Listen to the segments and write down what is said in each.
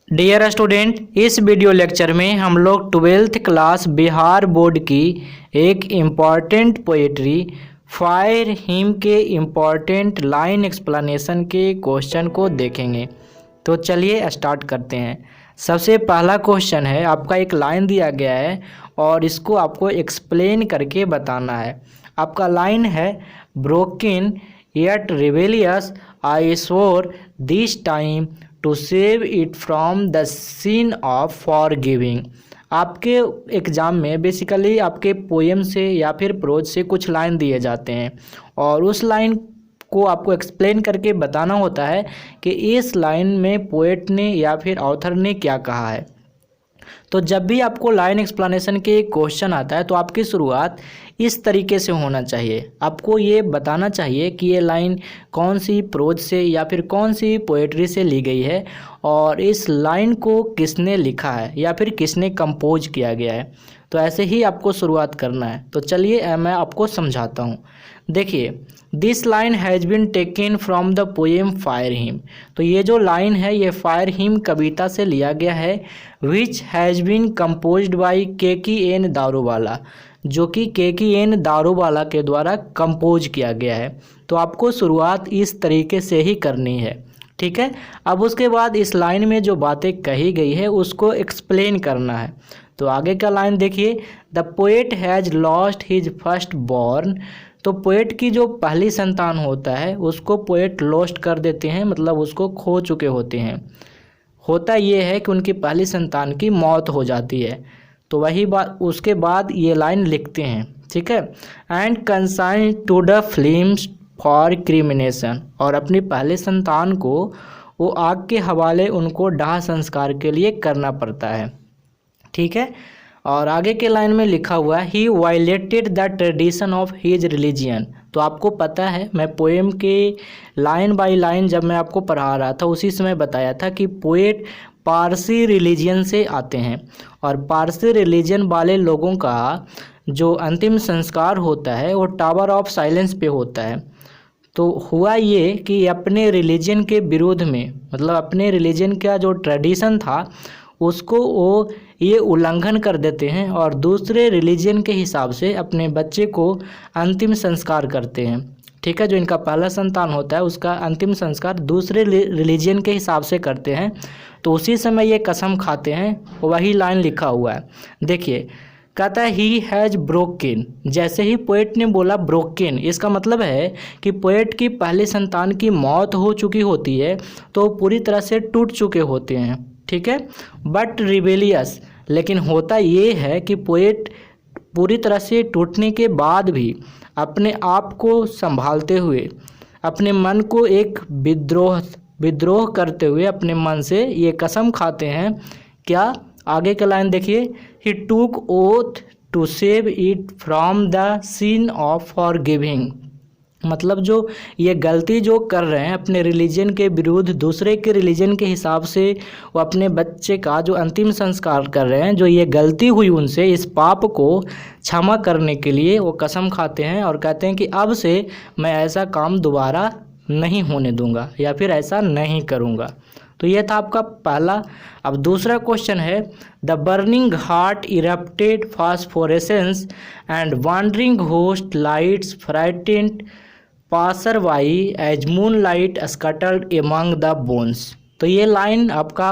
Dear student, इस video lecture में हम लोग 12th क्लास बिहार बोर्ड की एक इम्पॉर्टेंट पोएट्री फायर हिम के इम्पॉर्टेंट लाइन एक्सप्लेनेशन के क्वेश्चन को देखेंगे। तो चलिए स्टार्ट करते हैं। सबसे पहला क्वेश्चन है, आपका एक लाइन दिया गया है और इसको आपको एक्सप्लेन करके बताना है। आपका लाइन है, broken yet rebellious I swore this time to save it from the sin of forgiving. आपके एग्ज़ाम में बेसिकली आपके पोएम से या फिर प्रोज से कुछ लाइन दिए जाते हैं और उस लाइन को आपको एक्सप्लेन करके बताना होता है कि इस लाइन में पोएट ने या फिर ऑथर ने क्या कहा है। तो जब भी आपको लाइन एक्सप्लेनेशन के क्वेश्चन आता है तो आपकी शुरुआत इस तरीके से होना चाहिए। आपको ये बताना चाहिए कि ये लाइन कौन सी प्रोज से या फिर कौन सी पोएट्री से ली गई है और इस लाइन को किसने लिखा है या फिर किसने कंपोज किया गया है। तो ऐसे ही आपको शुरुआत करना है। तो चलिए मैं आपको समझाता हूँ। देखिए, this line has been taken from the poem fire him. तो ये जो लाइन है ये फायर हिम कविता से लिया गया है, which has been composed by KKN Daruwalla, जो कि KKN दारूवाला के द्वारा कंपोज किया गया है। तो आपको शुरुआत इस तरीके से ही करनी है, ठीक है। अब उसके बाद इस लाइन में जो बातें कही गई है उसको एक्सप्लेन करना है। तो आगे का लाइन देखिए, the poet has lost his first born. तो पोएट की जो पहली संतान होता है उसको पोएट लॉस्ट कर देते हैं, मतलब उसको खो चुके होते हैं। होता ये है कि उनकी पहली संतान की मौत हो जाती है। तो वही बात उसके बाद ये लाइन लिखते हैं, ठीक है। And consign to the flames for cremation, और अपनी पहली संतान को वो आग के हवाले उनको दाह संस्कार के लिए करना पड़ता है, ठीक है। और आगे के लाइन में लिखा हुआ है, he violated the tradition of his religion. तो आपको पता है, मैं पोएम के लाइन बाय लाइन जब मैं आपको पढ़ा रहा था उसी समय बताया था कि पोएट पारसी रिलीजियन से आते हैं और पारसी रिलीजन वाले लोगों का जो अंतिम संस्कार होता है वो टावर ऑफ साइलेंस पे होता है। तो हुआ ये कि अपने रिलीजन के विरोध में, मतलब अपने रिलीजन का जो ट्रेडिशन था उसको वो ये उल्लंघन कर देते हैं और दूसरे रिलीजन के हिसाब से अपने बच्चे को अंतिम संस्कार करते हैं, ठीक है। जो इनका पहला संतान होता है उसका अंतिम संस्कार दूसरे रिलीजन के हिसाब से करते हैं। तो उसी समय ये कसम खाते हैं, वही लाइन लिखा हुआ है। देखिए, कहता है ही हैज़ ब्रोकन। जैसे ही पोएट ने बोला ब्रोकन, इसका मतलब है कि पोएट की पहली संतान की मौत हो चुकी होती है तो पूरी तरह से टूट चुके होते हैं, ठीक है। बट रिबेलियस, लेकिन होता ये है कि पोएट पूरी तरह से टूटने के बाद भी अपने आप को संभालते हुए, अपने मन को एक विद्रोह करते हुए अपने मन से ये कसम खाते हैं। क्या? आगे का लाइन देखिए, he took oath to save it from the sin of forgiving. मतलब जो ये गलती जो कर रहे हैं अपने रिलीजन के विरुद्ध, दूसरे के रिलीजन के हिसाब से वो अपने बच्चे का जो अंतिम संस्कार कर रहे हैं, जो ये गलती हुई उनसे, इस पाप को क्षमा करने के लिए वो कसम खाते हैं और कहते हैं कि अब से मैं ऐसा काम दोबारा नहीं होने दूंगा या फिर ऐसा नहीं करूंगा। तो ये था आपका पहला। अब दूसरा क्वेश्चन है, the burning heart erupted phosphorescence and wandering ghost lights frightened passerby as moon light scuttled among the bones. तो ये लाइन आपका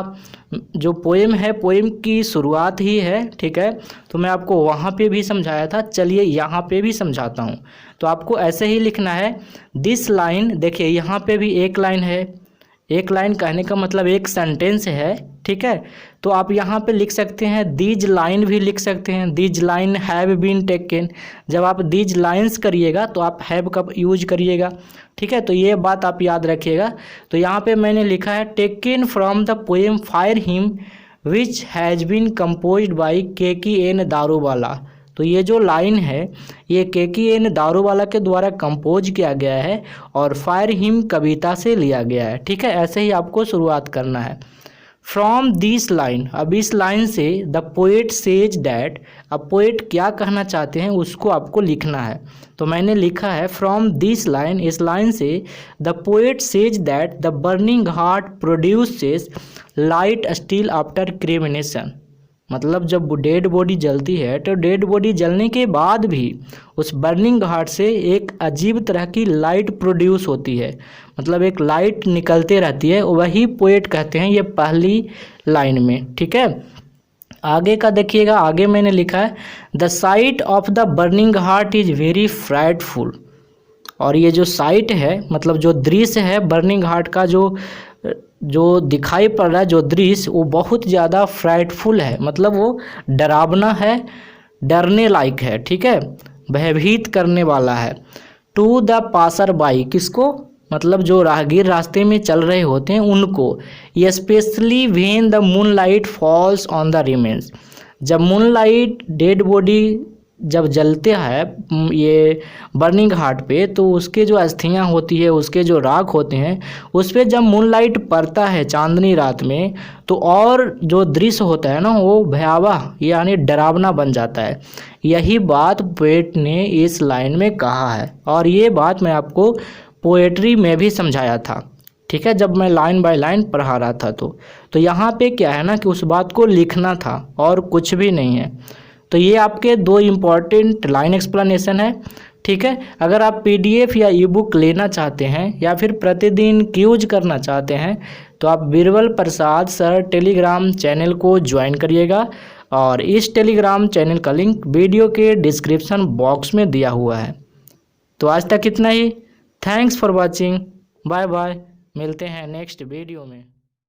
जो पोएम है, पोएम की शुरुआत ही है, ठीक है। तो मैं आपको वहाँ पे भी समझाया था, चलिए यहाँ पे भी समझाता हूँ। तो आपको ऐसे ही लिखना है, दिस लाइन। देखिए यहाँ पे भी एक लाइन है, एक लाइन कहने का मतलब एक सेंटेंस है, ठीक है। तो आप यहाँ पे लिख सकते हैं दीज लाइन भी लिख सकते हैं, these line have been taken. जब आप दीज लाइन्स करिएगा तो आप हैव का यूज करिएगा, ठीक है। तो ये बात आप याद रखिएगा। तो यहाँ पे मैंने लिखा है, taken from the poem fire hymn which has been composed by KKN Daruwalla. तो ये जो लाइन है ये KKN दारूवाला के द्वारा कंपोज किया गया है और फायर हिम कविता से लिया गया है, ठीक है। ऐसे ही आपको शुरुआत करना है। फ्रॉम दिस लाइन, अब इस लाइन से द पोएट सेज दैट, अब पोएट क्या कहना चाहते हैं उसको आपको लिखना है। तो मैंने लिखा है फ्रॉम दिस लाइन, इस लाइन से the poet says that the burning heart produces light still after cremation. मतलब जब डेड बॉडी जलती है तो डेड बॉडी जलने के बाद भी उस बर्निंग हार्ट से एक अजीब तरह की लाइट प्रोड्यूस होती है, मतलब एक लाइट निकलते रहती है, वही पोएट कहते हैं ये पहली लाइन में। ठीक है, आगे का देखिएगा, आगे मैंने लिखा है the site of the burning heart is very frightful. और ये जो साइट है, मतलब जो दृश्य है बर्निंग हार्ट का, जो दिखाई पड़ रहा है, जो दृश्य, वो बहुत ज़्यादा फ्राइटफुल है, मतलब वो डरावना है, डरने लायक है। ठीक है, भयभीत करने वाला है। टू द पासर बाई, किसको, मतलब जो राहगीर रास्ते में चल रहे होते हैं उनको। Specially when the moonlight falls on the remains, जब मूनलाइट डेड बॉडी जब जलते हैं ये बर्निंग हार्ट पे, तो उसके जो अस्थियां होती है, उसके जो राख होते हैं, उस पर जब मूनलाइट पड़ता है चांदनी रात में, तो और जो दृश्य होता है ना वो भयावह यानी डरावना बन जाता है। यही बात पोएट ने इस लाइन में कहा है, और ये बात मैं आपको पोएट्री में भी समझाया था। ठीक है, जब मैं लाइन बाय लाइन पढ़ा रहा था तो यहाँ पे क्या है ना कि उस बात को लिखना था और कुछ भी नहीं है। तो ये आपके दो इम्पॉर्टेंट लाइन एक्सप्लेनेशन है। ठीक है, अगर आप पीडीएफ या ई बुक लेना चाहते हैं या फिर प्रतिदिन क्यूज करना चाहते हैं तो आप Birbal Prasad sir Telegram channel को ज्वाइन करिएगा, और इस टेलीग्राम चैनल का लिंक वीडियो के डिस्क्रिप्शन बॉक्स में दिया हुआ है। तो आज तक इतना ही। Thanks for watching, bye bye, मिलते हैं नेक्स्ट वीडियो में।